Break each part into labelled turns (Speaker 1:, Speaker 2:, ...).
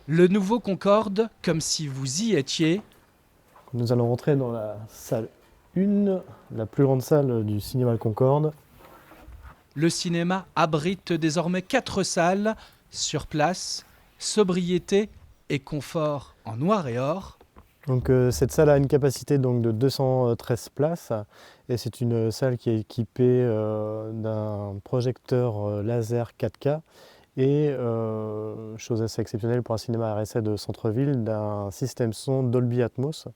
Speaker 1: Le nouveau Concorde, comme si vous y étiez.
Speaker 2: Nous allons rentrer dans la salle 1, la plus grande salle du cinéma Le Concorde.
Speaker 1: Le cinéma abrite désormais 4 salles. Sur place, sobriété et confort en noir et or.
Speaker 2: Cette salle a une capacité donc, de 213 places et c'est une salle qui est équipée d'un projecteur laser 4K et, chose assez exceptionnelle pour un cinéma RSA de centre-ville, d'un système son Dolby Atmos.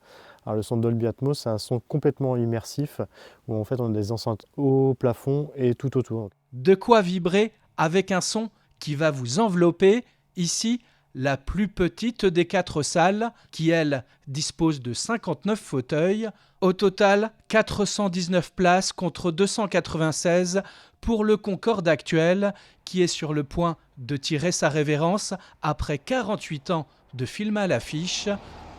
Speaker 2: Alors, le son Dolby Atmos, c'est un son complètement immersif où en fait on a des enceintes au plafond et tout autour.
Speaker 1: De quoi vibrer avec un son qui va vous envelopper. Ici, la plus petite des 4 salles qui, elle, dispose de 59 fauteuils. Au total, 419 places contre 296 pour le Concorde actuel qui est sur le point de tirer sa révérence après 48 ans de film à l'affiche.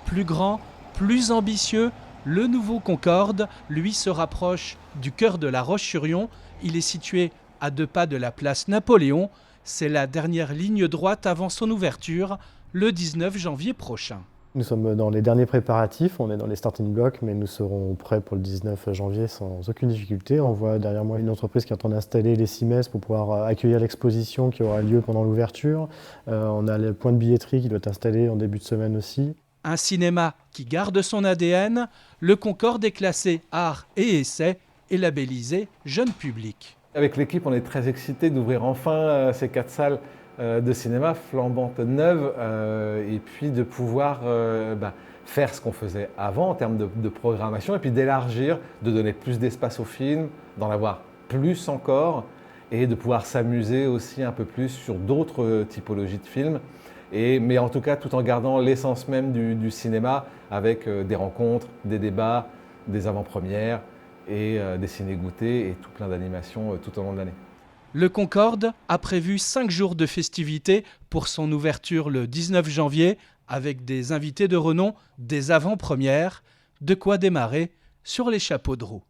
Speaker 1: Plus grand, plus ambitieux, le nouveau Concorde, lui, se rapproche du cœur de La Roche-sur-Yon. Il est situé à 2 pas de la place Napoléon. C'est la dernière ligne droite avant son ouverture, le 19 janvier prochain.
Speaker 2: Nous sommes dans les derniers préparatifs, on est dans les starting blocks, mais nous serons prêts pour le 19 janvier sans aucune difficulté. On voit derrière moi une entreprise qui est en train d'installer les 6 messes pour pouvoir accueillir l'exposition qui aura lieu pendant l'ouverture. On a le point de billetterie qui doit être installé en début de semaine aussi.
Speaker 1: Un cinéma qui garde son ADN, le Concorde est classé art et essai et labellisé jeune public.
Speaker 3: Avec l'équipe, on est très excités d'ouvrir enfin ces 4 salles de cinéma flambantes neuves et puis de pouvoir faire ce qu'on faisait avant en termes de programmation et puis d'élargir, de donner plus d'espace au film, d'en avoir plus encore et de pouvoir s'amuser aussi un peu plus sur d'autres typologies de films. Mais en tout cas, tout en gardant l'essence même du cinéma avec des rencontres, des débats, des avant-premières et des ciné-goûters et tout plein d'animations tout au long de l'année.
Speaker 1: Le Concorde a prévu 5 jours de festivités pour son ouverture le 19 janvier avec des invités de renom, des avant-premières, de quoi démarrer sur les chapeaux de roue.